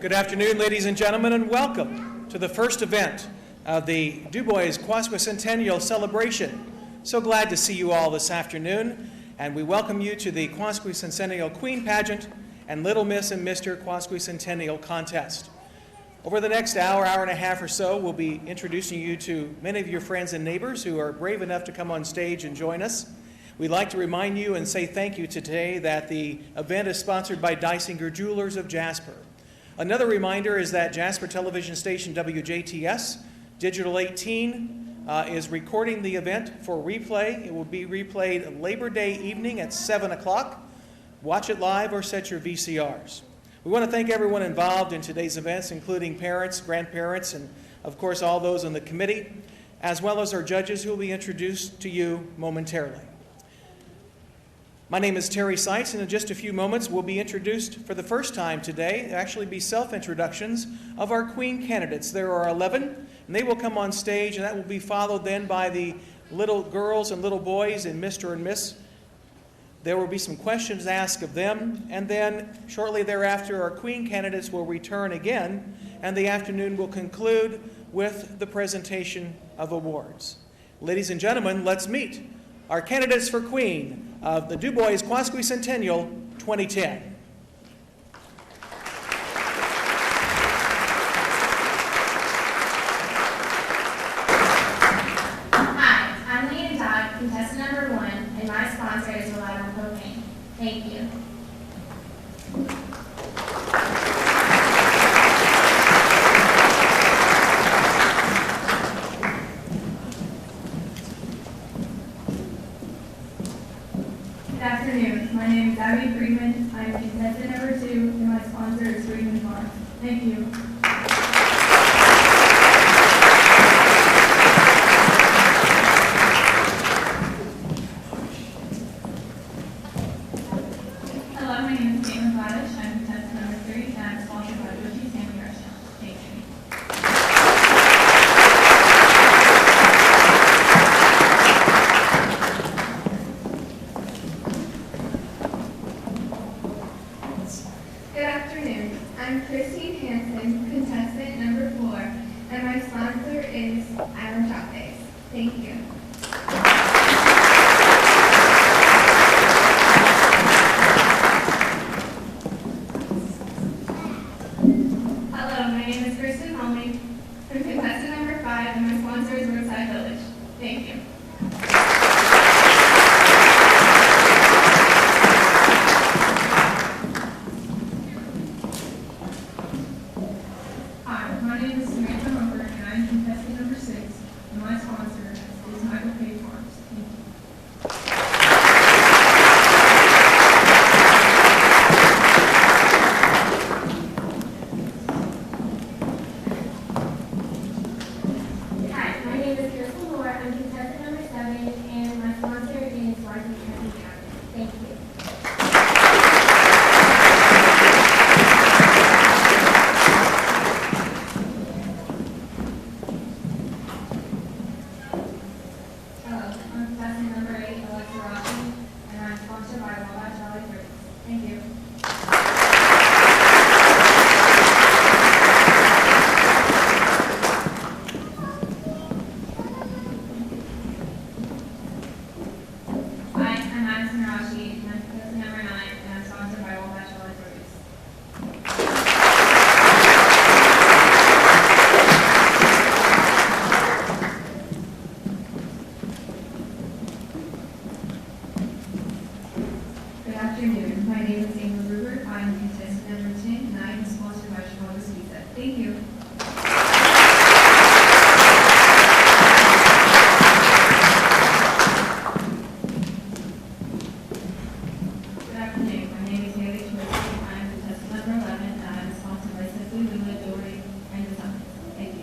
Good afternoon, ladies and gentlemen, and welcome to the first event of the Dubois Quasquicentennial Celebration. So glad to see you all this afternoon, and we welcome you to the Quasquicentennial Queen Pageant and Little Miss and Mr. Quasquicentennial Contest. Over the next hour, hour and a half or so, we'll be introducing you to many of your friends and neighbors who are brave enough to come on stage and join us. We'd like to remind you and say thank you today that the event is sponsored by Dysinger Jewelers of Jasper. Another reminder is that Jasper television station WJTS Digital 18 is recording the event for replay. It will be replayed Labor Day evening at 7 o'clock. Watch it live or set your VCRs. We want to thank everyone involved in today's events, including parents, grandparents, and of course all those on the committee, as well as our judges who will be introduced to you momentarily. My name is Terry Seitz, and in just a few moments we'll be introduced for the first time today. It'll actually be self-introductions of our Queen candidates. There are 11, and they will come on stage, and that will be followed then by the little girls and little boys and Mr. and Miss. There will be some questions asked of them, and then shortly thereafter our Queen candidates will return again, and the afternoon will conclude with the presentation of awards. Ladies and gentlemen, let's meet our candidates for Queen of the Dubois Quasquicentennial 2010. Hi, I'm Leanne Dodd, contestant number 1, and my sponsor is Reliable Propane. Thank you. Good afternoon. My name is Abby Freeman. I am contestant number 2, and my sponsor is Freeman Farms. Thank you. Hello, my name is Caitlin Gladish. I'm contestant number 3, and I'm sponsored by Quasquicentennial. Thank you. Good afternoon. I'm Christine Hansen, contestant number 4, and my sponsor is Island Shop Days. Thank you. Hello, my name is Kristen Holme. I'm contestant number 5, and my sponsor is Woodside Village. Thank you. Hi, my name is Samantha Humber, and I am contestant number 6, and my sponsor is Michael Page Farms. Thank you. Hi, my name is Crystal Moore. I'm contestant number 7, and my sponsor is Martin County. Thank you. Hello, I'm contestant number 8, Alexa Rossi, and I'm sponsored by Wabash Valley Fruits. Thank you. Hi, I'm Madison Rashi, and I'm contestant number 9, and I'm sponsored by Wabash Valley Fruits. Good afternoon. My name is Amy Ruber. I am contestant number 10, and I am sponsored by Chicago Pizza. Thank you. Good afternoon. My name is Haley Schwartz. I am contestant number 11, and I am sponsored by Simply Lula Jewelry and Design. Thank you.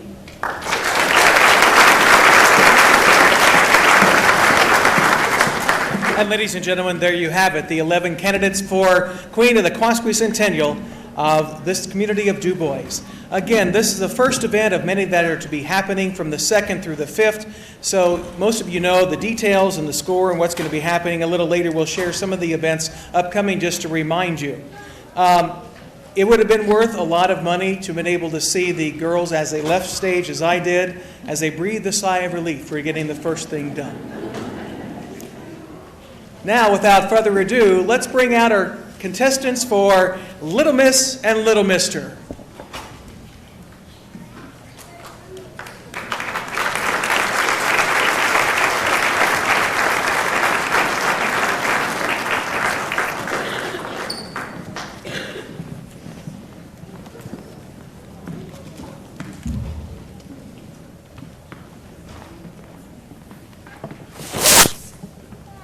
And ladies and gentlemen, there you have it, the 11 candidates for Queen of the Quasquicentennial of this community of Dubois. Again, this is the first event of many that are to be happening from the 2nd through the 5th. So most of you know the details and the score and what's going to be happening. A little later we'll share some of the events upcoming just to remind you. It would have been worth a lot of money to have been able to see the girls as they left stage, as I did, as they breathed a sigh of relief for getting the first thing done. Now, without further ado, let's bring out our contestants for Little Miss and Little Mister.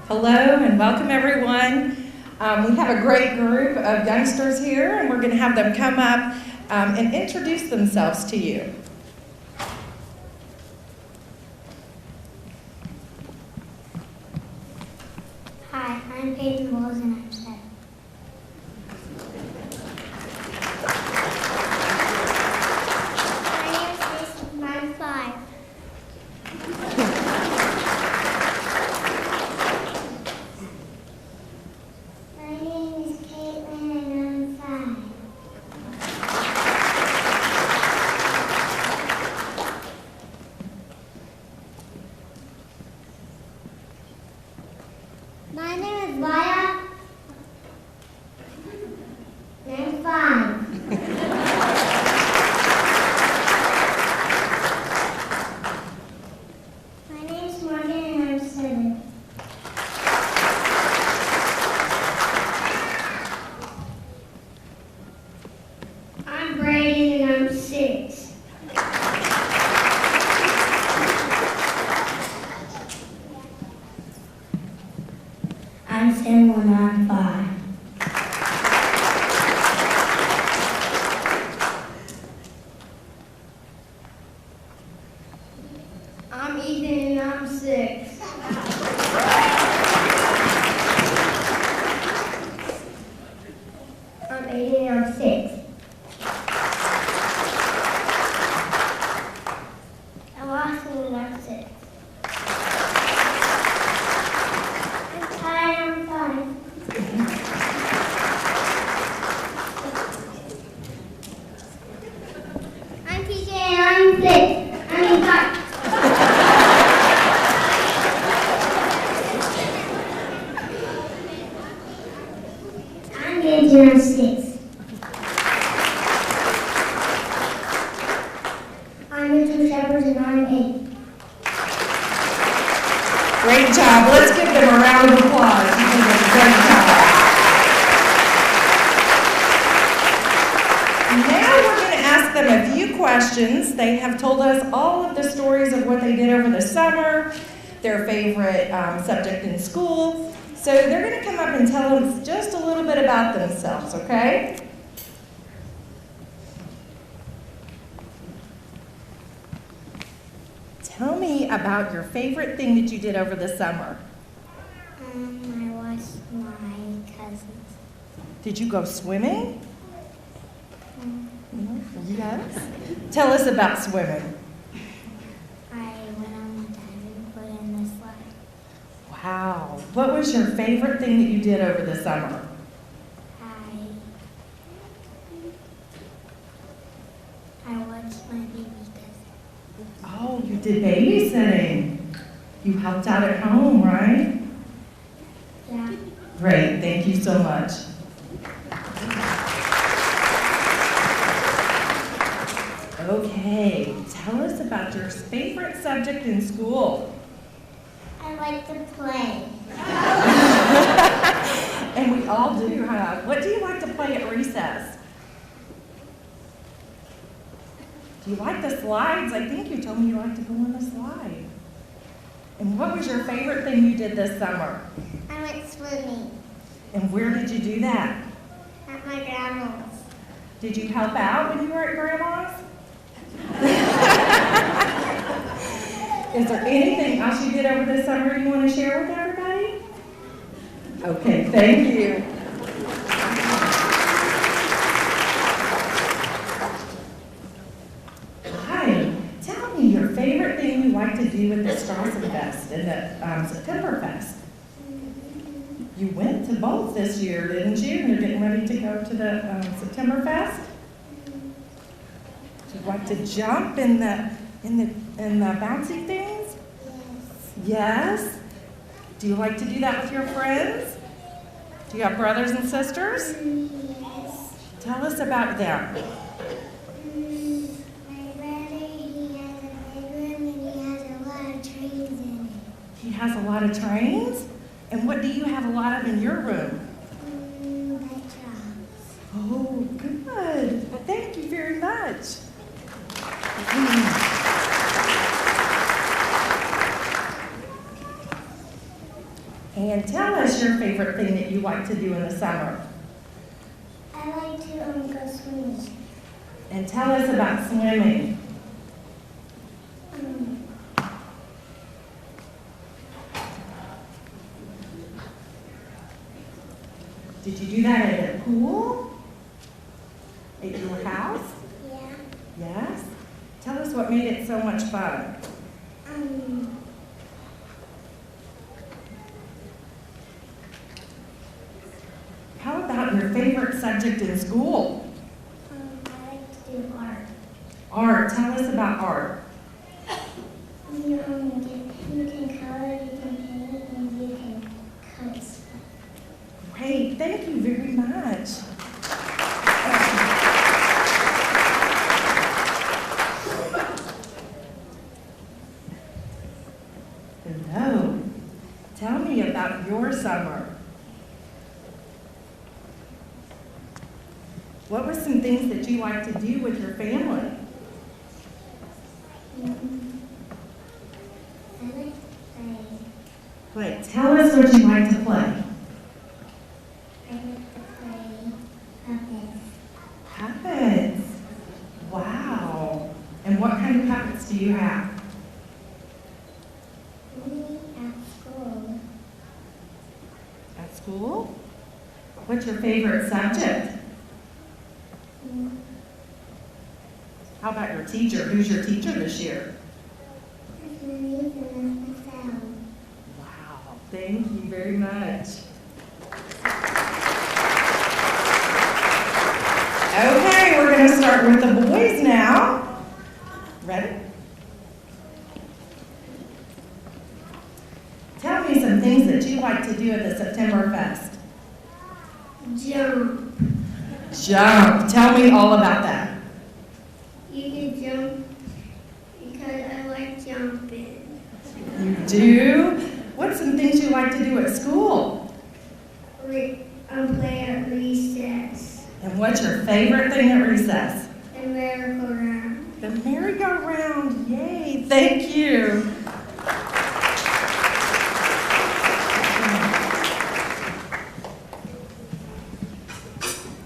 Hello and welcome everyone. We have a great group of youngsters here and we're going to have them come up and introduce themselves to you. Hi, I'm Peyton Bowles and I'm 7. My name is Mason and I'm 5. My name is Caitlin and I'm 5. My name is Maya. And I'm 5. My name is Morgan and I'm 7. I'm Brady and I'm 6. I'm Sam and I'm 5. I'm Ethan and I'm 6. I'm Aiden and I'm 6. I'm Austin and I'm 6. I'm Ty and I'm 5. I'm PJ and I'm 6. I'm 5. I'm Gage and I'm 6. I'm Mitchell Shepard and I'm 8. Great job. Let's give them a round of applause. You did a great job. Now we're going to ask them a few questions. They have told us all of the stories of what they did over the summer, their favorite subject in school. So they're going to come up and tell us just a little bit about themselves, okay? Tell me about your favorite thing that you did over the summer. I watched my cousins. Did you go swimming? Yes. Tell us about swimming. I went on the dive and put in the slide. Wow. What was your favorite thing that you did over the summer? I watched my baby cousin. Oh, you did babysitting. You helped out at home, right? Yeah. Great. Thank you so much. Okay. Tell us about your favorite subject in school. I like to play. And we all do, huh? What do you like to play at recess? Do you like the slides? I think you told me you like to go on the slide. And what was your favorite thing you did this summer? I went swimming And where did you do that? at my grandma's. Did you help out when you were at Grandma's? Is there anything else you did over the summer you want to share with everybody? Okay, thank you. Hi, tell me your favorite thing you like to do with the Strassen Fest and the September Fest. You went to both this year, didn't you? And you're getting ready to go to the September Fest. Do you like to jump in the bouncy things? Yes. Do you like to do that with your friends? Do you have brothers and sisters? Yes. Tell us about them. My brother, he has a big room and he has a lot of trains in it. He has a lot of trains? And what do you have a lot of in your room? Hedgehogs. Oh, good. Well, thank you very much. And tell us your favorite thing that you like to do in the summer. I like to go swimming. And tell us about swimming. Did you do that at a pool? At your house? Yeah. Yes? Tell us what made it so much fun. How about your favorite subject in school? I like to do art. Art. Tell us about art. You can color, you can paint, and you can cut stuff. Great. Thank you very much. Hello. Tell me about your summer. What were some things that you like to do with your family? I like to play. Wait, tell us what you like to play. I like to play puppets. Puppets. Wow. And what kind of puppets do you have? Me at school. At school? What's your favorite subject? How about your teacher? Who's your teacher this year? Wow, thank you very much. Okay, we're going to start with the boys now. Ready? Tell me some things that you like to do at the September Fest. Jump. Jump. Tell me all about that. You can jump because I like jumping. You do? What's some things you like to do at school? Play at recess. And what's your favorite thing at recess? The merry-go-round. The merry-go-round. Yay. Thank you.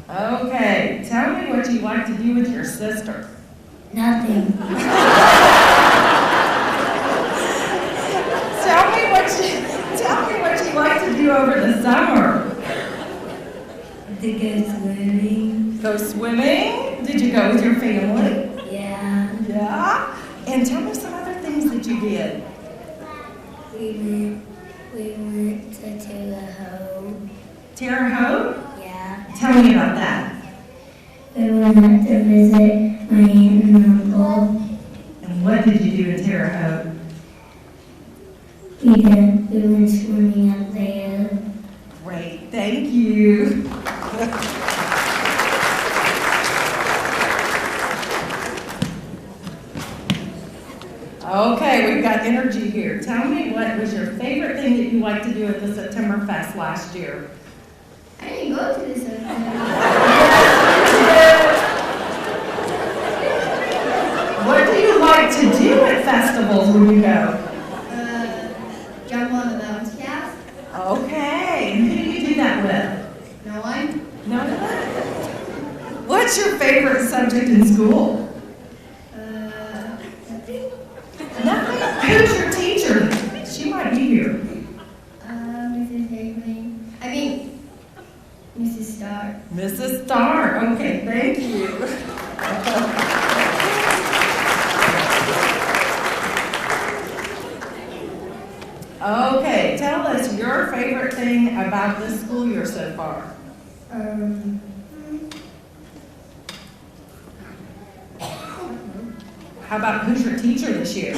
Okay, tell me what you like to do with your sister. Nothing. Tell me what you like to do over the summer. To go swimming. Go swimming? Did you go with your family? Yeah. Yeah? And tell me some other things that you did. We went to Terre Haute. Terre Haute? Yeah. Tell me about that. We went to visit my aunt and uncle. And what did you do in Terre Haute? We went swimming up there. Great, thank you. Okay, we've got energy here. Tell me what was your favorite thing that you liked to do at the September Fest last year? I didn't go to this event. What do you like to do at festivals when you go? Jump on the bounce cast. Okay, and who do you do that with? No one. No one? What's your favorite subject in school? Nothing? Who's your teacher? She might be here. Mrs. Hagley. Mrs. Starr. Mrs. Starr. Okay, thank you. Okay, tell us your favorite thing about this school year so far. How about who's your teacher this year?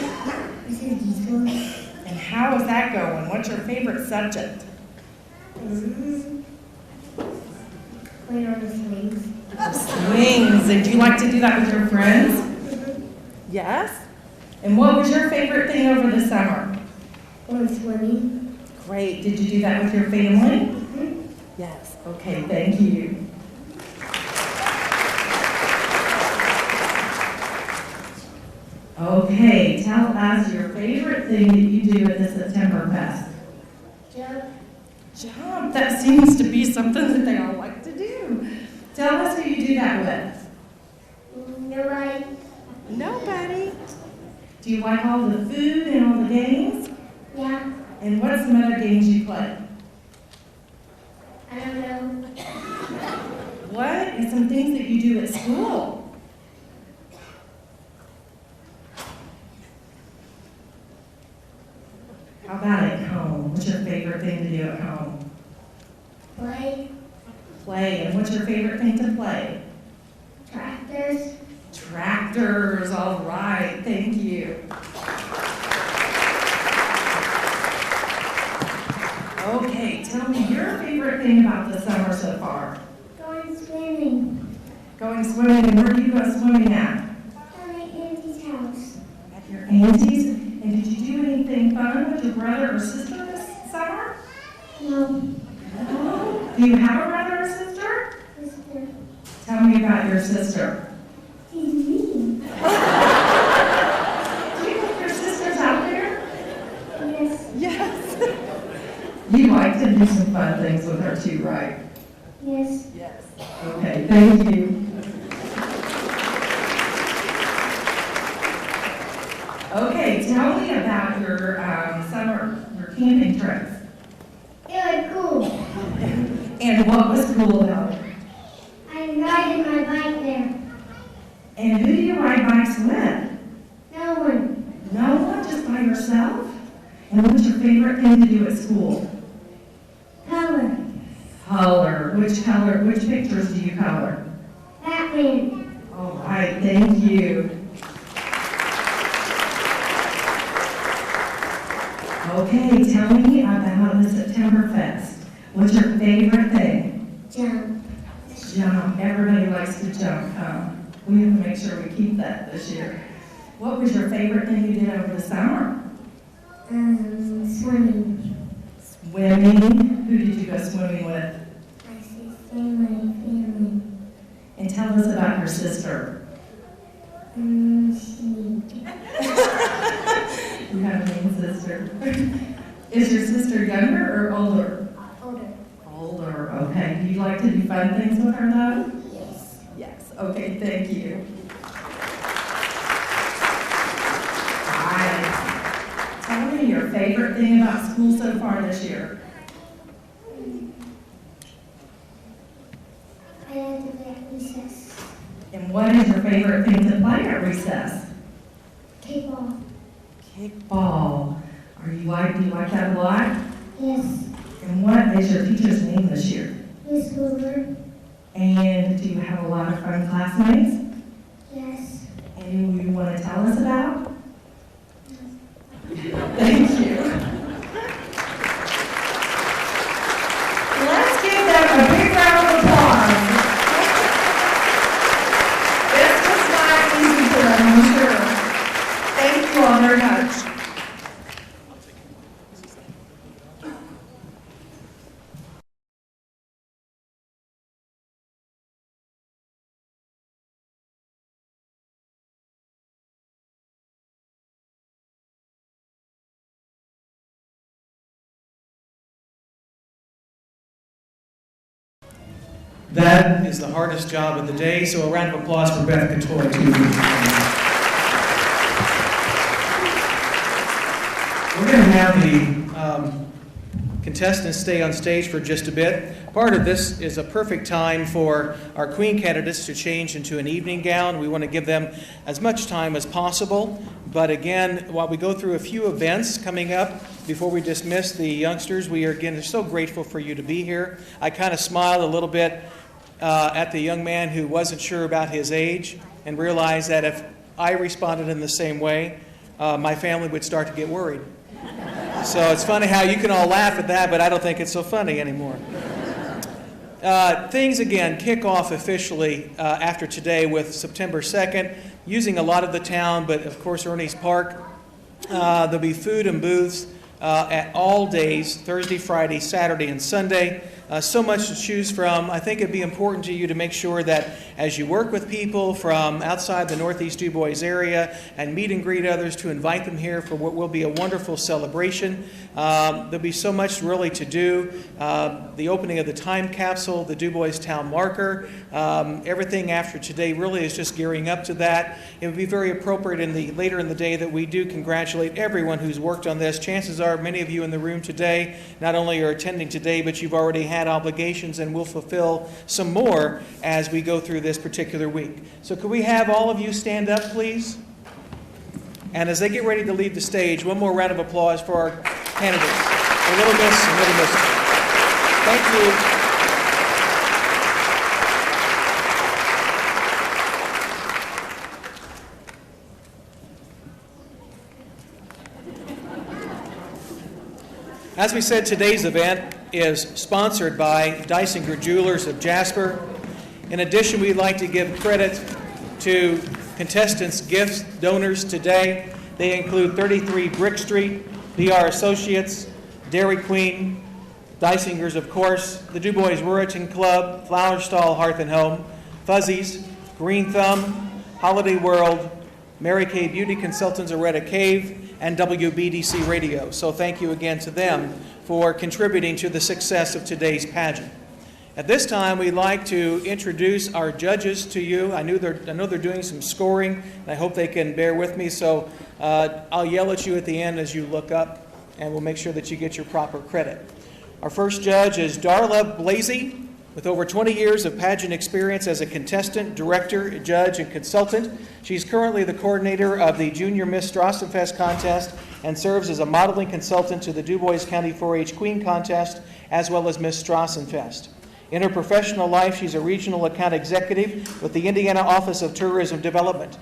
And how is that going? What's your favorite subject? Playing on the swings. Swings. And do you like to do that with your friends? Yes. And what was your favorite thing over the summer? Going swimming. Great. Did you do that with your family? Yes. Okay, thank you. Okay, tell us your favorite thing that you do at the September Fest. Jump. Jump. That seems to be something that they all like to do. Tell us who you do that with. Nobody. Nobody. Do you like all the food and all the games? Yeah. And what are some other games you play? I don't know. What are some things that you do at school? How about at home? What's your favorite thing to do at home? Play. Play. And what's your favorite thing to play? Tractors. Tractors. All right. Thank you. Okay, tell me your favorite thing about the summer so far. Going swimming. Going swimming. And where do you go swimming at? At my auntie's house. At your auntie's. And did you do anything fun with your brother or sister this summer? No. No. Do you have a brother or sister? Sister. Tell me about your sister. She's mean. Do you think your sister's out there? Yes. Yes. You like to do some fun things with her too, right? Yes. Yes. Okay, thank you. Okay, tell me about your your camping trips. It was cool. And what was cool about it? I'm riding my bike there. And who do you ride bikes with? No one. No one, just by yourself? And what's your favorite thing to do at school? Color. Color. Which pictures do you color? Batman. All right, thank you. Okay, tell me about the September Fest. What's your favorite thing? Jump. Jump. Everybody likes to jump, huh? We have to make sure we keep that this year. What was your favorite thing you did over the summer? Swimming. Swimming. Who did you go swimming with? My sister and my family. And tell us about your sister. She. You have a mean sister. Is your sister younger or older? Older. Older, okay. Do you like to do fun things with her though? Yes. Yes, okay, thank you. Hi. Tell me your favorite thing about school so far this year. I like to play at recess. And what is your favorite thing to play at recess? Kickball. Kickball. Do you like that a lot? Yes. And what is your teacher's name this year? Miss Hoover. And do you have a lot of fun classmates? Yes. Any you want to tell us about? Thank you. Let's give them a big round of applause. This was not easy for them, I'm sure. Thank you all very much. That is the hardest job of the day, so a round of applause for Beth Couture, too. We're going to have contestants stay on stage for just a bit. Part of this is a perfect time for our Queen candidates to change into an evening gown. We want to give them as much time as possible. But again, while we go through a few events coming up before we dismiss the youngsters, we are again so grateful for you to be here. I kind of smiled a little bit at the young man who wasn't sure about his age and realized that if I responded in the same way, my family would start to get worried. So it's funny how you can all laugh at that, but I don't think it's so funny anymore. Things, again, kick off officially after today with September 2nd, using a lot of the town, but of course Ernie's Park. There'll be food and booths at all days, Thursday, Friday, Saturday, and Sunday. So much to choose from. I think it'd be important to you to make sure that as you work with people from outside the Northeast Dubois area and meet and greet others, to invite them here for what will be a wonderful celebration. There'll be so much really to do. The opening of the time capsule, the Dubois Town Marker, everything after today really is just gearing up to that. It would be very appropriate later in the day that we do congratulate everyone who's worked on this. Chances are many of you in the room today not only are attending today, but you've already had obligations and will fulfill some more as we go through this particular week. So could we have all of you stand up, please? And as they get ready to leave the stage, one more round of applause for our candidates. A little miss and little miss. Thank you. As we said, today's event is sponsored by Dysinger Jewelers of Jasper. In addition, we'd like to give credit to contestants' gifts donors today. They include 33 Brick Street, DR Associates, Dairy Queen, Dysingers, of course, the Dubois Ruritan Club, Flower Stall Hearth and Home, Fuzzies, Green Thumb, Holiday World, Mary Kay Beauty Consultants, Aretta Cave, and WBDC Radio. So thank you again to them for contributing to the success of today's pageant. At this time, we'd like to introduce our judges to you. I know they're doing some scoring, and I hope they can bear with me. So I'll yell at you at the end as you look up, and we'll make sure that you get your proper credit. Our first judge is Darla Blasey, with over 20 years of pageant experience as a contestant, director, judge, and consultant. She's currently the coordinator of the Junior Miss Strassenfest contest and serves as a modeling consultant to the Dubois County 4-H Queen contest, as well as Miss Strassenfest. In her professional life, she's a regional account executive with the Indiana Office of Tourism Development.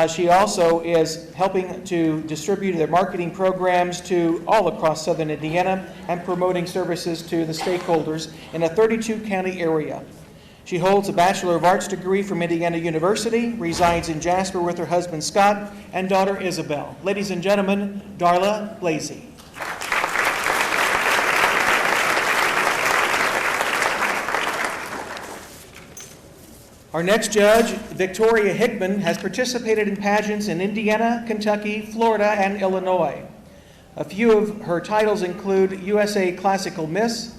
She also is helping to distribute their marketing programs to all across southern Indiana and promoting services to the stakeholders in a 32-county area. She holds a Bachelor of Arts degree from Indiana University, resides in Jasper with her husband Scott and daughter Isabel. Ladies and gentlemen, Darla Blasey. Our next judge, Victoria Hickman, has participated in pageants in Indiana, Kentucky, Florida, and Illinois. A few of her titles include USA Classical Miss,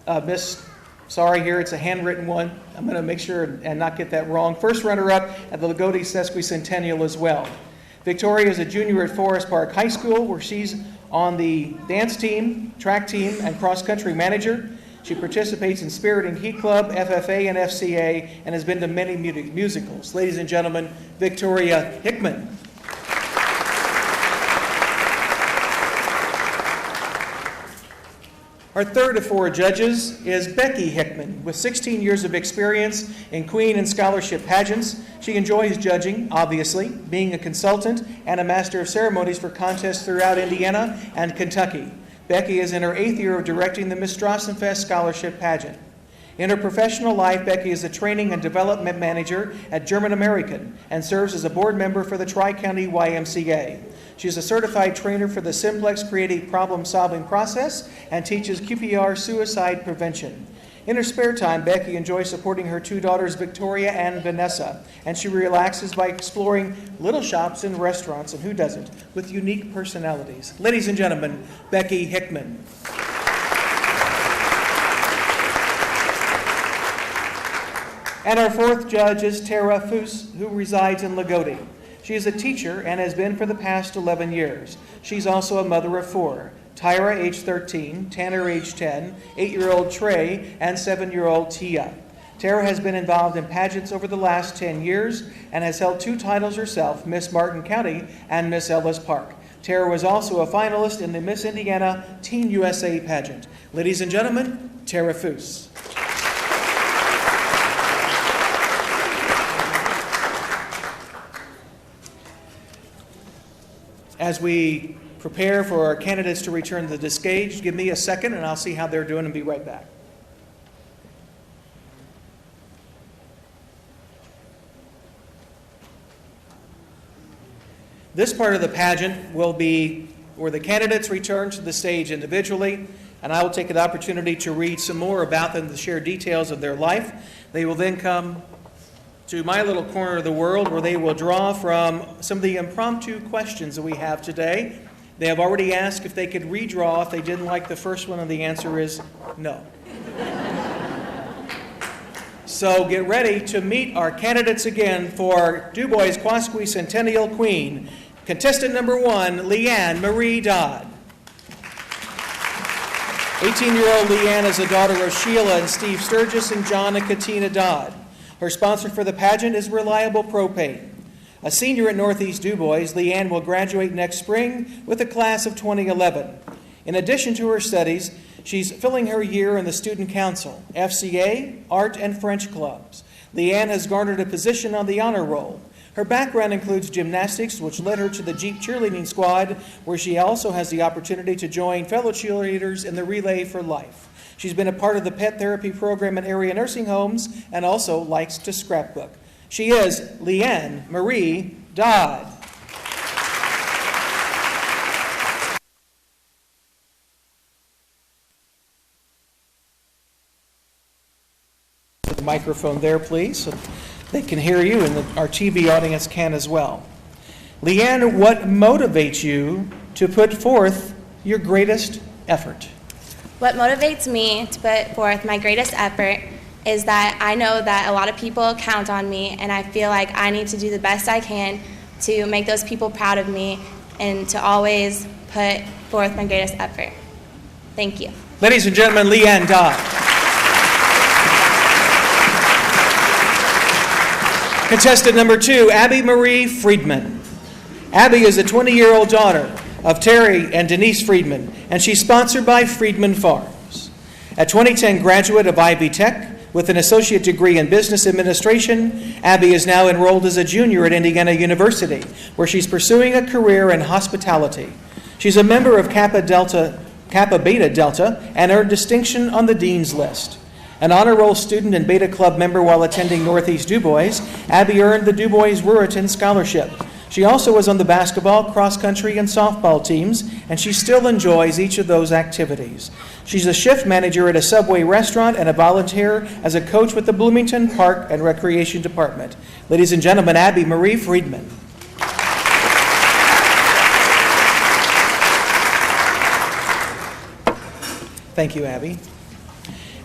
here it's a handwritten one. I'm going to make sure and not get that wrong. First runner-up at the Lagodi Quasquicentennial as well. Victoria is a junior at Forest Park High School, where she's on the dance team, track team, and cross-country manager. She participates in Spirit and Key Club, FFA, and FCA, and has been to many musicals. Ladies and gentlemen, Victoria Hickman. Our third of four judges is Becky Hickman. With 16 years of experience in Queen and Scholarship pageants, she enjoys judging, obviously, being a consultant and a master of ceremonies for contests throughout Indiana and Kentucky. Becky is in her 8th year of directing the Miss Strassenfest Scholarship Pageant. In her professional life, Becky is a training and development manager at German American and serves as a board member for the Tri-County YMCA. She is a certified trainer for the Simplex Creative Problem-Solving Process and teaches QPR suicide prevention. In her spare time, Becky enjoys supporting her two daughters, Victoria and Vanessa, and she relaxes by exploring little shops and restaurants, and who doesn't, with unique personalities. Ladies and gentlemen, Becky Hickman. And our fourth judge is Tara Foos, who resides in Lagodi. She is a teacher and has been for the past 11 years. She's also a mother of 4. Tyra, age 13, Tanner, age 10, 8-year-old Trey, and 7-year-old Tia. Tara has been involved in pageants over the last 10 years and has held 2 titles herself, Miss Martin County and Miss Ellis Park. Tara was also a finalist in the Miss Indiana Teen USA pageant. Ladies and gentlemen, Tara Foose. As we prepare for our candidates to return to the stage, give me a second and I'll see how they're doing and be right back. This part of the pageant will be where the candidates return to the stage individually, and I will take an opportunity to read some more about them, to share details of their life. They will then come to my little corner of the world where they will draw from some of the impromptu questions that we have today. They have already asked if they could redraw if they didn't like the first one, and the answer is no. So get ready to meet our candidates again for Dubois Quasquicentennial Queen. Contestant number 1, Leanne Marie Dodd. 18-year-old Leanne is the daughter of Sheila and Steve Sturgis and John and Katina Dodd. Her sponsor for the pageant is Reliable Propane. A senior at Northeast Dubois, Leanne will graduate next spring with the class of 2011. In addition to her studies, she's filling her year in the Student Council, FCA, Art, and French clubs. Leanne has garnered a position on the honor roll. Her background includes gymnastics, which led her to the Jeep cheerleading squad, where she also has the opportunity to join fellow cheerleaders in the Relay for Life. She's been a part of the pet therapy program at area nursing homes and also likes to scrapbook. She is Leanne Marie Dodd. The microphone there, please, so they can hear you, and our TV audience can as well. Leanne, what motivates you to put forth your greatest effort? What motivates me to put forth my greatest effort is that I know that a lot of people count on me, and I feel like I need to do the best I can to make those people proud of me and to always put forth my greatest effort. Thank you. Ladies and gentlemen, Leanne Dodd. Contestant number 2, Abby Marie Friedman. Abby is a 20-year-old daughter of Terry and Denise Friedman, and she's sponsored by Friedman Farms. A 2010 graduate of Ivy Tech with an associate degree in business administration, Abby is now enrolled as a junior at Indiana University, where she's pursuing a career in hospitality. She's a member of Kappa Beta Delta and earned distinction on the Dean's List. An honor roll student and Beta Club member while attending Northeast Dubois, Abby earned the Dubois Ruritan Scholarship. She also was on the basketball, cross-country, and softball teams, and she still enjoys each of those activities. She's a shift manager at a Subway restaurant and a volunteer as a coach with the Bloomington Park and Recreation Department. Ladies and gentlemen, Abby Marie Friedman. Thank you, Abby.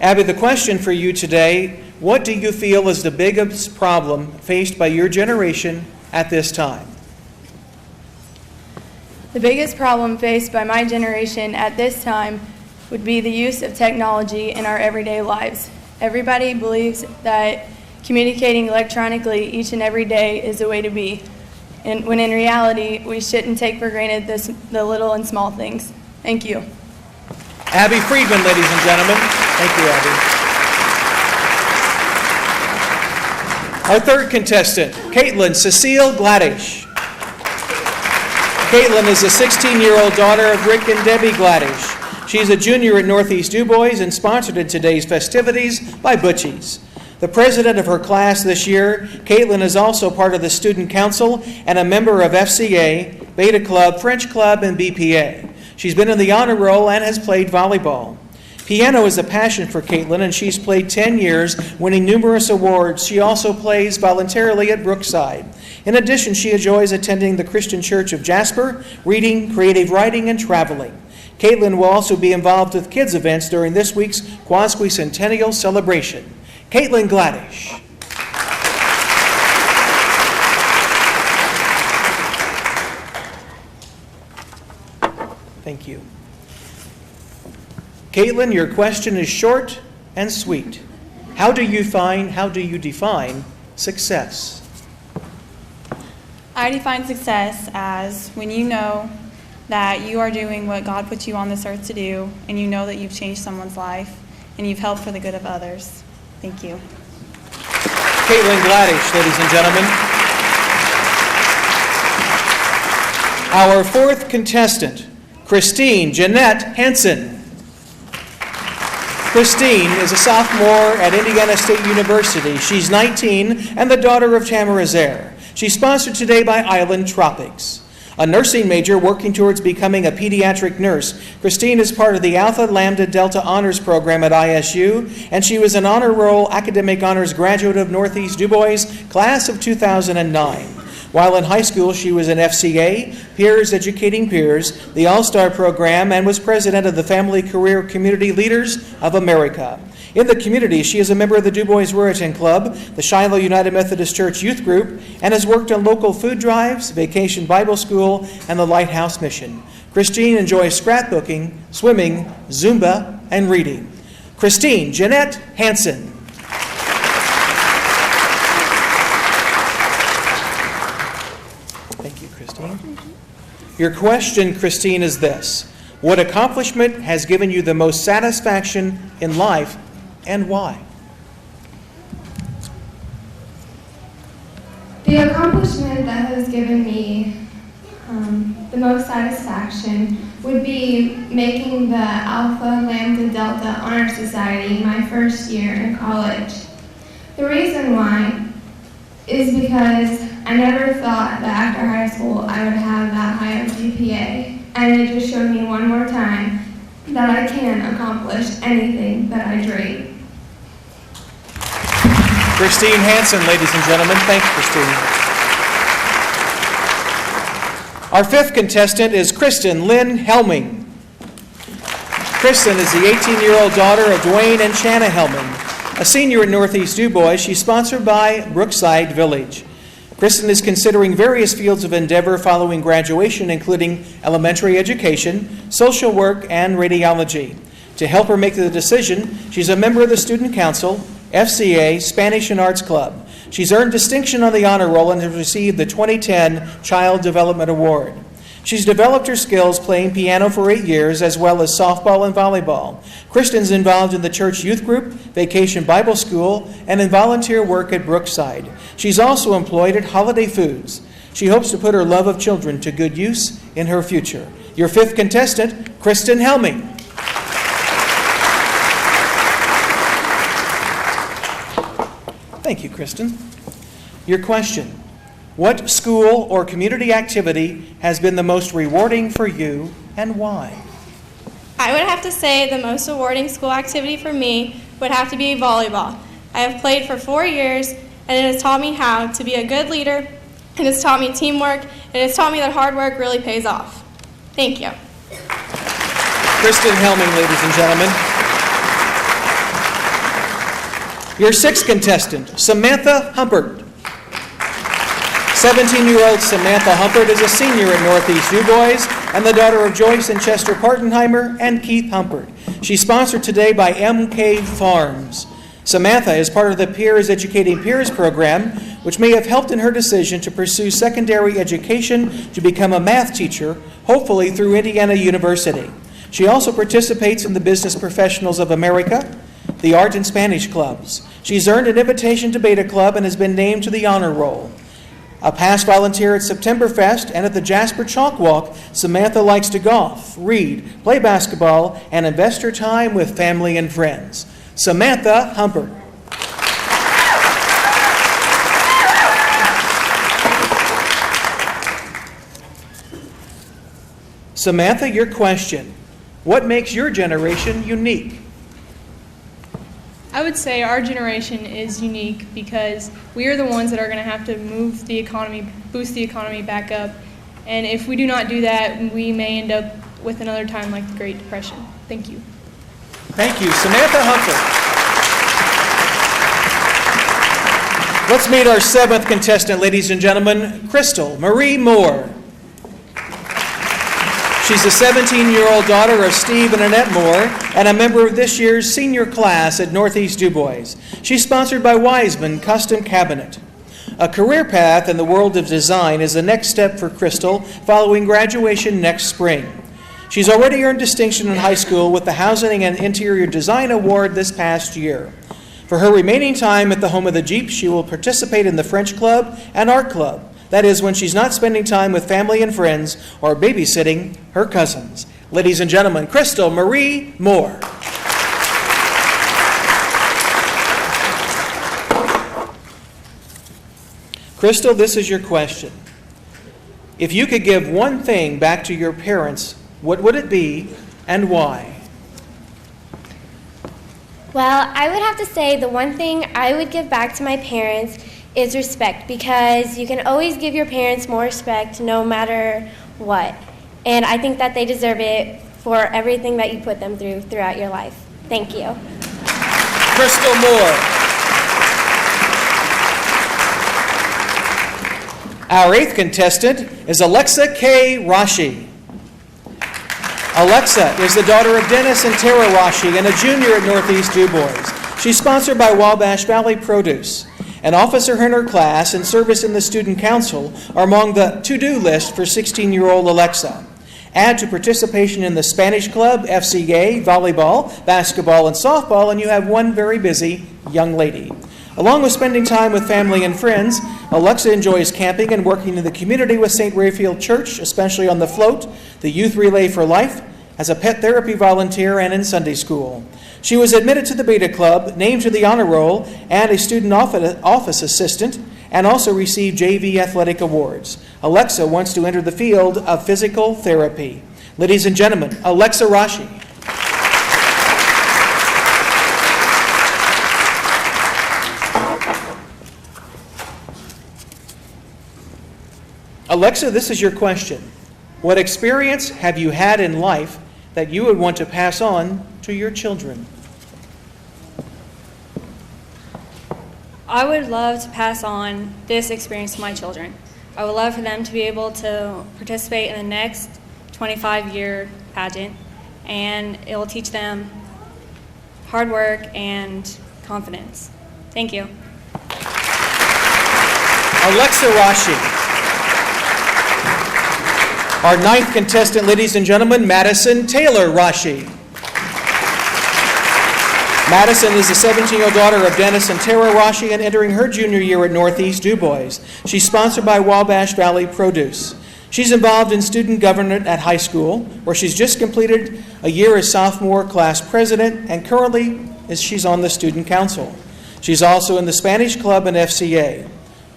Abby, the question for you today, what do you feel is the biggest problem faced by your generation at this time? The biggest problem faced by my generation at this time would be the use of technology in our everyday lives. Everybody believes that communicating electronically each and every day is the way to be, and when in reality, we shouldn't take for granted the little and small things. Thank you. Abby Friedman, ladies and gentlemen. Thank you, Abby. Our third contestant, Caitlin Cecile Gladish. Caitlin is a 16-year-old daughter of Rick and Debbie Gladish. She's a junior at Northeast Dubois and sponsored in today's festivities by Butchie's. The president of her class this year, Caitlin is also part of the Student Council and a member of FCA, Beta Club, French Club, and BPA. She's been in the honor roll and has played volleyball. Piano is a passion for Caitlin, and she's played 10 years, winning numerous awards. She also plays voluntarily at Brookside. In addition, she enjoys attending the Christian Church of Jasper, reading, creative writing, and traveling. Caitlin will also be involved with kids events during this week's Quasquicentennial celebration. Caitlin Gladish. Thank you. Caitlin, your question is short and sweet. How do you define success? I define success as when you know that you are doing what God put you on this earth to do, and you know that you've changed someone's life, and you've helped for the good of others. Thank you. Caitlin Gladish, ladies and gentlemen. Our fourth contestant, Christine Jeanette Hansen. Christine is a sophomore at Indiana State University. She's 19 and the daughter of Tamara Zare. She's sponsored today by Island Tropics. A nursing major working towards becoming a pediatric nurse, Christine is part of the Alpha Lambda Delta Honors Program at ISU, and she was an honor roll academic honors graduate of Northeast Dubois, class of 2009. While in high school, she was an FCA, Peers Educating Peers, the All-Star Program, and was president of the Family Career Community Leaders of America. In the community, she is a member of the Dubois Ruritan Club, the Shiloh United Methodist Church Youth Group, and has worked on local food drives, Vacation Bible School, and the Lighthouse Mission. Christine enjoys scrapbooking, swimming, Zumba, and reading. Christine Jeanette Hansen. Thank you, Christine. Your question, Christine, is this. What accomplishment has given you the most satisfaction in life, and why? The accomplishment that has given me the most satisfaction would be making the Alpha Lambda Delta Honor Society my first year in college. The reason why is because I never thought that after high school I would have that high of GPA, and it just showed me one more time that I can accomplish anything that I dream. Christine Hansen, ladies and gentlemen. Thank you, Christine. Our fifth contestant is Kristen Lynn Helming. Kristen is the 18-year-old daughter of Dwayne and Shanna Helming. A senior at Northeast Dubois, she's sponsored by Brookside Village. Kristen is considering various fields of endeavor following graduation, including elementary education, social work, and radiology. To help her make the decision, she's a member of the Student Council, FCA, Spanish and Arts Club. She's earned distinction on the honor roll and has received the 2010 Child Development Award. She's developed her skills playing piano for 8 years, as well as softball and volleyball. Kristen's involved in the church youth group, Vacation Bible School, and in volunteer work at Brookside. She's also employed at Holiday Foods. She hopes to put her love of children to good use in her future. Your fifth contestant, Kristen Helming. Thank you, Kristen. Your question. What school or community activity has been the most rewarding for you, and why? I would have to say the most rewarding school activity for me would have to be volleyball. I have played for 4 years, and it has taught me how to be a good leader. It has taught me teamwork. It has taught me that hard work really pays off. Thank you. Kristen Helming, ladies and gentlemen. Your sixth contestant, Samantha Humpert. 17-year-old Samantha Humpert is a senior at Northeast Dubois and the daughter of Joyce and Chester Partenheimer and Keith Humpert. She's sponsored today by MK Farms. Samantha is part of the Peers Educating Peers program, which may have helped in her decision to pursue secondary education to become a math teacher, hopefully through Indiana University. She also participates in the Business Professionals of America, the Art and Spanish clubs. She's earned an invitation to Beta Club and has been named to the honor roll. A past volunteer at Septemberfest and at the Jasper Chalk Walk, Samantha likes to golf, read, play basketball, and invest her time with family and friends. Samantha Humpert. Samantha, your question. What makes your generation unique? I would say our generation is unique because we are the ones that are going to have to move the economy, boost the economy back up. And if we do not do that, we may end up with another time like the Great Depression. Thank you. Thank you. Samantha Humphrey. Let's meet our seventh contestant, ladies and gentlemen, Crystal Marie Moore. She's the 17-year-old daughter of Steve and Annette Moore and a member of this year's senior class at Northeast Dubois. She's sponsored by Wiseman Custom Cabinet. A career path in the world of design is the next step for Crystal following graduation next spring. She's already earned distinction in high school with the Housing and Interior Design Award this past year. For her remaining time at the home of the Jeep, she will participate in the French Club and Art Club. That is, when she's not spending time with family and friends or babysitting her cousins. Ladies and gentlemen, Crystal Marie Moore. Crystal, this is your question. If you could give one thing back to your parents, what would it be and why? Well, I would have to say the one thing I would give back to my parents is respect, because you can always give your parents more respect no matter what. And I think that they deserve it for everything that you put them through throughout your life. Thank you. Crystal Moore. Our 8th contestant is Alexa K. Rashi. Alexa is the daughter of Dennis and Tara Rashi and a junior at Northeast Dubois. She's sponsored by Wabash Valley Produce. An officer in her class and service in the student council are among the to-do list for 16-year-old Alexa. Add to participation in the Spanish Club, FCA, volleyball, basketball, and softball, and you have one very busy young lady. Along with spending time with family and friends, Alexa enjoys camping and working in the community with St. Raphael Church, especially on the float, the Youth Relay for Life, as a pet therapy volunteer, and in Sunday school. She was admitted to the Beta Club, named to the honor roll, and a student office assistant, and also received JV athletic awards. Alexa wants to enter the field of physical therapy. Ladies and gentlemen, Alexa Rashi. Alexa, this is your question. What experience have you had in life that you would want to pass on to your children? I would love to pass on this experience to my children. I would love for them to be able to participate in the next 25-year pageant, and it will teach them hard work and confidence. Thank you. Alexa Rashi. Our 9th contestant, ladies and gentlemen, Madison Taylor Rashi. Madison is the 17-year-old daughter of Dennis and Tara Rashi and entering her junior year at Northeast Dubois. She's sponsored by Wabash Valley Produce. She's involved in student government at high school, where she's just completed a year as sophomore class president, and currently she's on the student council. She's also in the Spanish Club and FCA.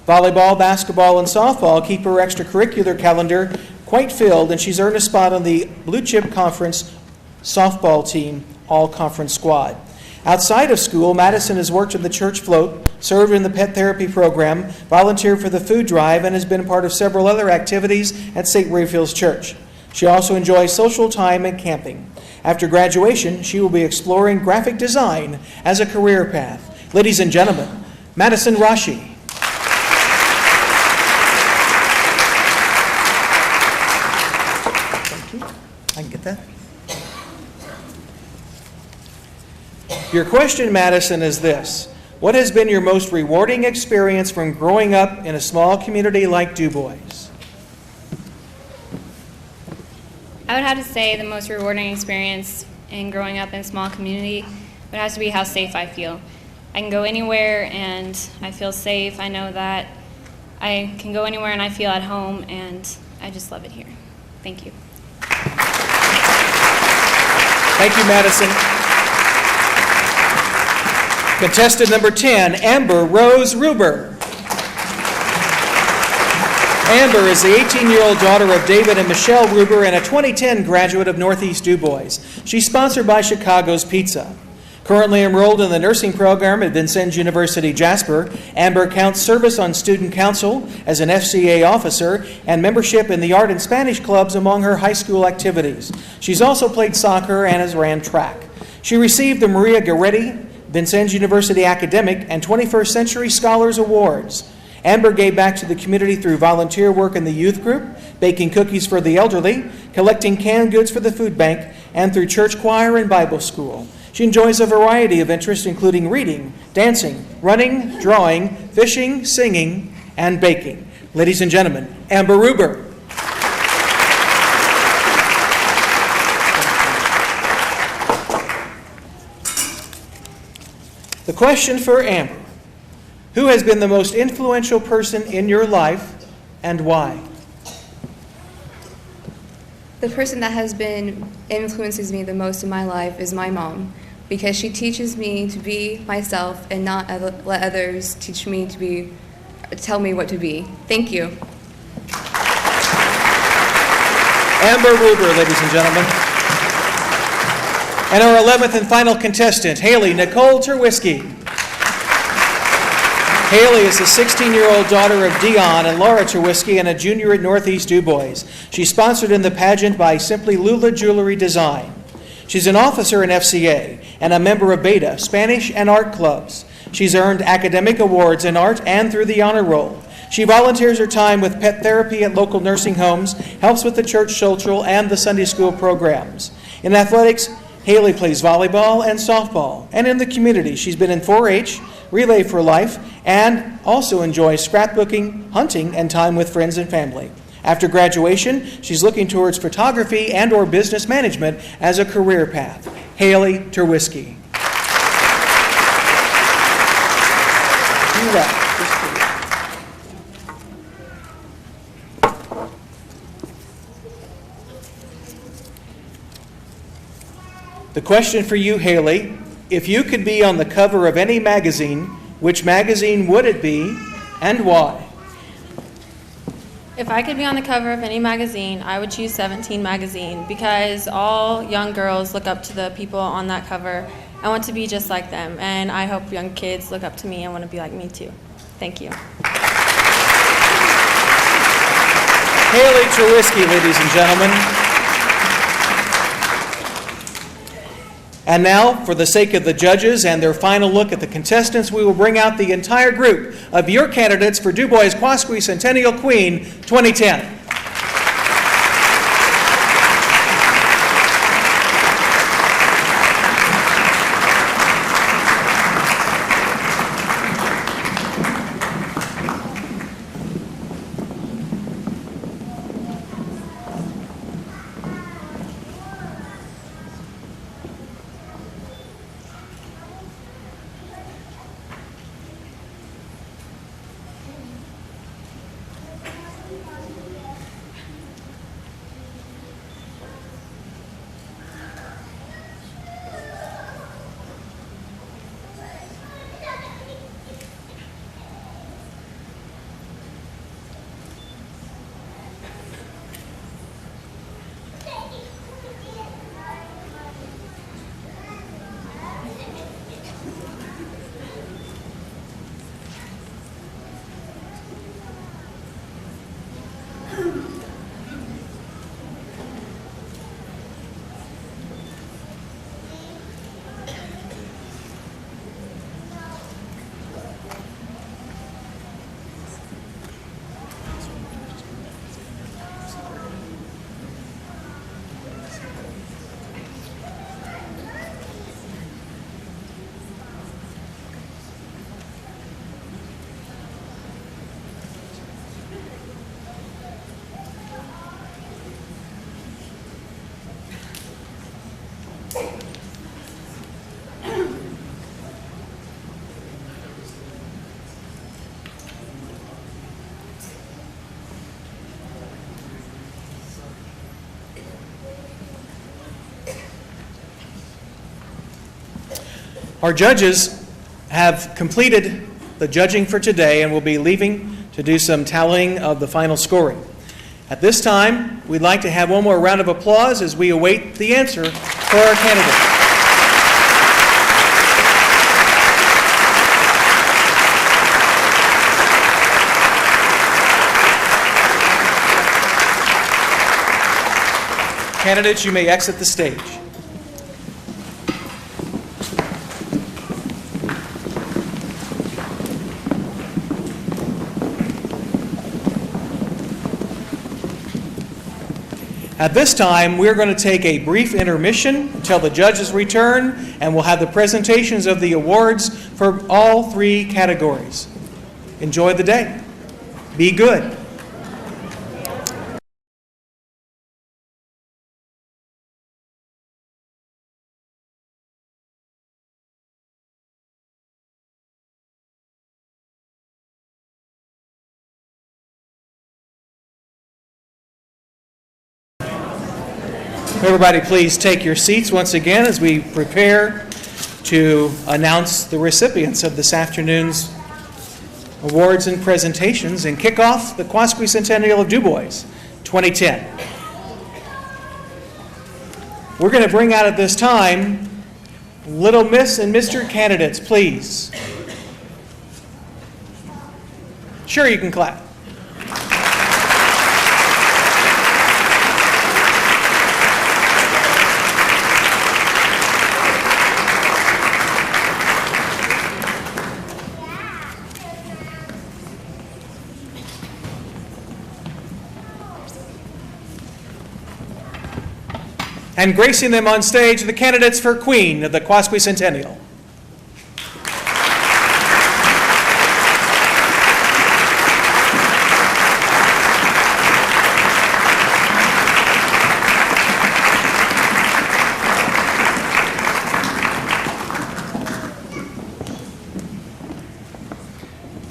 Volleyball, basketball, and softball keep her extracurricular calendar quite filled, and she's earned a spot on the Blue Chip Conference softball team all-conference squad. Outside of school, Madison has worked in the church float, served in the pet therapy program, volunteered for the food drive, and has been a part of several other activities at St. Raphael's Church. She also enjoys social time and camping. After graduation, she will be exploring graphic design as a career path. Ladies and gentlemen, Madison Rashi. I can get that. Your question, Madison, is this. What has been your most rewarding experience from growing up in a small community like Dubois? I would have to say the most rewarding experience in growing up in a small community would have to be how safe I feel. I can go anywhere and I feel safe. I know that I can go anywhere and I feel at home, and I just love it here. Thank you. Thank you, Madison. Contestant number 10, Amber Rose Ruber. Amber is the 18-year-old daughter of David and Michelle Ruber and a 2010 graduate of Northeast Dubois. She's sponsored by Chicago's Pizza. Currently enrolled in the nursing program at Vincennes University, Jasper, Amber counts service on student council as an FCA officer and membership in the art and Spanish clubs among her high school activities. She's also played soccer and has ran track. She received the Maria Goretti, Vincennes University Academic, and 21st Century Scholars Awards. Amber gave back to the community through volunteer work in the youth group, baking cookies for the elderly, collecting canned goods for the food bank, and through church choir and Bible school. She enjoys a variety of interests, including reading, dancing, running, drawing, fishing, singing, and baking. Ladies and gentlemen, Amber Ruber. The question for Amber: who has been the most influential person in your life and why? The person that influences me the most in my life is my mom, because she teaches me to be myself and not let others tell me what to be. Thank you. Amber Ruber, ladies and gentlemen. And our 11th and final contestant, Haley Nicole Terwisky. Haley is the 16-year-old daughter of Dion and Laura Terwisky and a junior at Northeast Dubois. She's sponsored in the pageant by Simply Lula Jewelry Design. She's an officer in FCA and a member of Beta, Spanish and art clubs. She's earned academic awards in art and through the honor roll. She volunteers her time with pet therapy at local nursing homes, helps with the church social and the Sunday school programs. In athletics, Haley plays volleyball and softball. And in the community, she's been in 4-H, Relay for Life, and also enjoys scrapbooking, hunting, and time with friends and family. After graduation, she's looking towards photography and/or business management as a career path. Haley Terwisky. The question for you, Haley: if you could be on the cover of any magazine, which magazine would it be and why? If I could be on the cover of any magazine, I would choose 17 magazine, because all young girls look up to the people on that cover. I want to be just like them, and I hope young kids look up to me and want to be like me too. Thank you. Haley Terwisky, ladies and gentlemen. And now, for the sake of the judges and their final look at the contestants, we will bring out the entire group of your candidates for Dubois Quasquicentennial Queen 2010. Our judges have completed the judging for today and will be leaving to do some tallying of the final scoring. At this time, we'd like to have one more round of applause as we await the answer for our candidates. Candidates, you may exit the stage. At this time, we're going to take a brief intermission until the judges return, and we'll have the presentations of the awards for all 3 categories. Enjoy the day. Be good. Everybody, please take your seats once again as we prepare to announce the recipients of this afternoon's awards and presentations and kick off the Quasquicentennial of Dubois 2010. We're going to bring out at this time Little Miss and Mr. candidates, please. Sure, you can clap. And gracing them on stage, the candidates for Queen of the Quasquicentennial.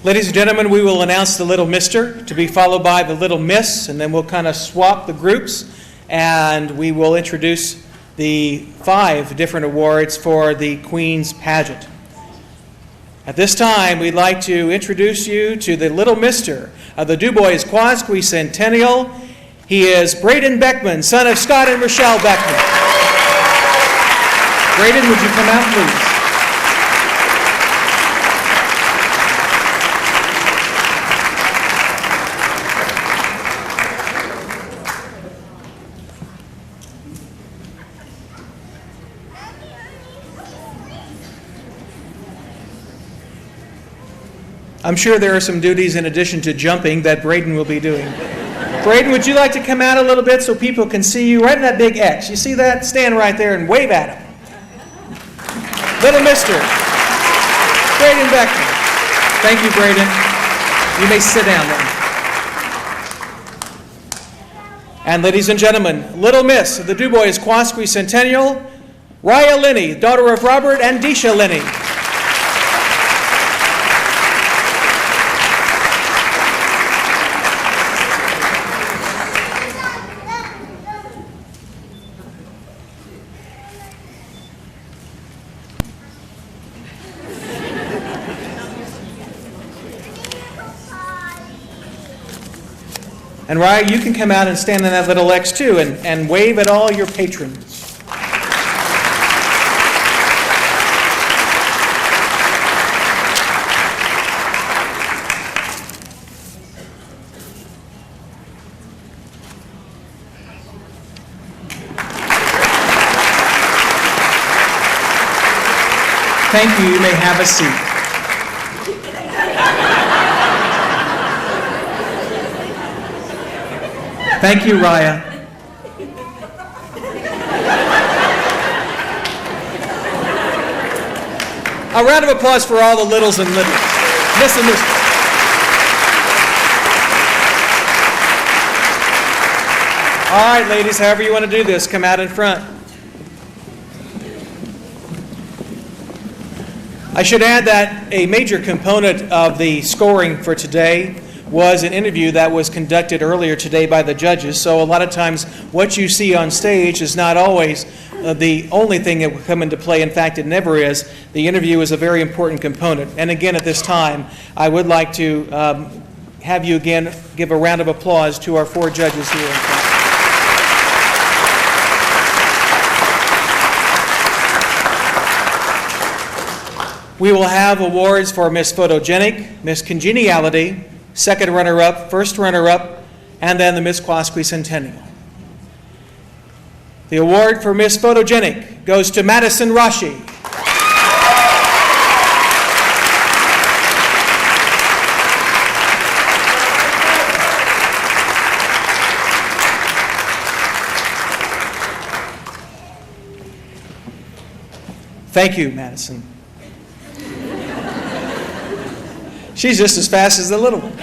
Ladies and gentlemen, we will announce the Little Mister, to be followed by the Little Miss, and then we'll kind of swap the groups. And we will introduce the 5 different awards for the Queen's Pageant. At this time, we'd like to introduce you to the Little Mister of the Dubois Quasquicentennial. He is Braden Beckman, son of Scott and Rochelle Beckman. Braden, would you come out, please? I'm sure there are some duties in addition to jumping that Braden will be doing. Braden, would you like to come out a little bit so people can see you right in that big X? You see that? Stand right there and wave at him. Little Mister, Braden Beckman. Thank you, Braden. You may sit down then. And ladies and gentlemen, Little Miss of the Dubois Quasquicentennial, Raya Linney, daughter of Robert and Deisha Linney. And Raya, you can come out and stand in that little X too and wave at all your patrons. Thank you. You may have a seat. Thank you, Raya. A round of applause for all the littles and littles. Miss and Miss. All right, ladies, however you want to do this, come out in front. I should add that a major component of the scoring for today was an interview that was conducted earlier today by the judges. So a lot of times what you see on stage is not always the only thing that will come into play. In fact, it never is. The interview is a very important component. And again, at this time, I would like to have you again give a round of applause to our 4 judges here in front. We will have awards for Miss Photogenic, Miss Congeniality, second runner-up, first runner-up, and then the Miss Quasquicentennial. The award for Miss Photogenic goes to Madison Rashi. Thank you, Madison. She's just as fast as the little one.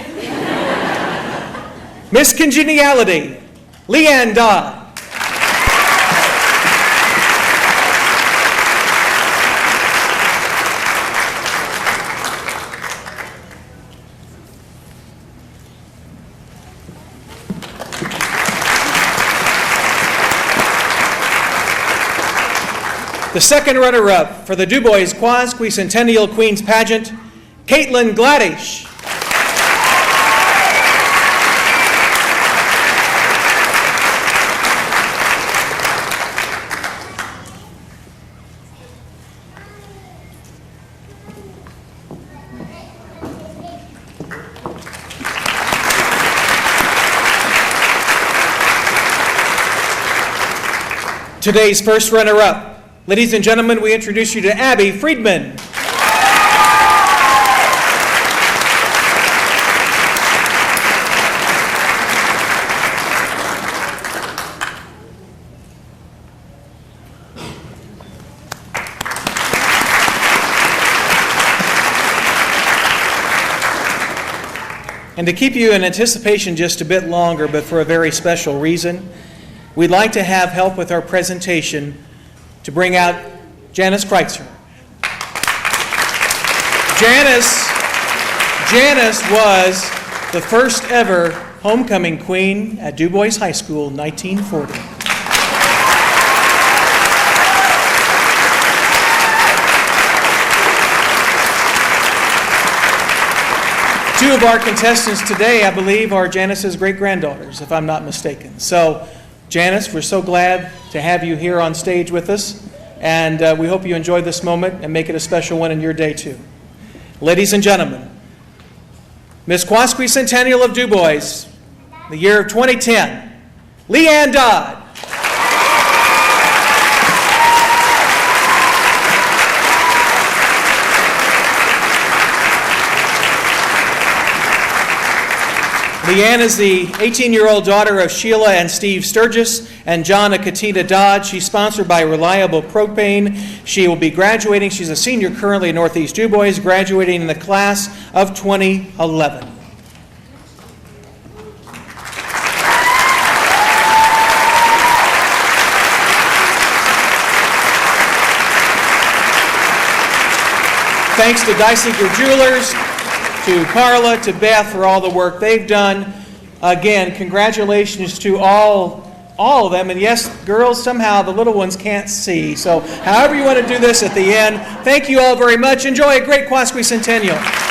Miss Congeniality, Leanne Dodd. The second runner-up for the Dubois Quasquicentennial Queen's Pageant, Caitlin Gladish. Today's first runner-up. Ladies and gentlemen, we introduce you to Abby Friedman. And to keep you in anticipation just a bit longer, but for a very special reason, we'd like to have help with our presentation to bring out Janice Kreitzer. Janice was the first ever homecoming queen at Dubois High School in 1940. Two of our contestants today, I believe, are Janice's great-granddaughters, if I'm not mistaken. So, Janice, we're so glad to have you here on stage with us, and we hope you enjoy this moment and make it a special one in your day, too. Ladies and gentlemen, Miss Quasquicentennial of Dubois, the year of 2010, Leanne Dodd. Leanne is the 18-year-old daughter of Sheila and Steve Sturgis and John and Katina Dodd. She's sponsored by Reliable Propane. She will be graduating. She's a senior currently at Northeast Dubois, graduating in the class of 2011. Thanks to Dysinger Jewelers, to Carla, to Beth for all the work they've done. Again, congratulations to all of them. And yes, girls, somehow the little ones can't see. So however you want to do this at the end, thank you all very much. Enjoy a great Quasquicentennial.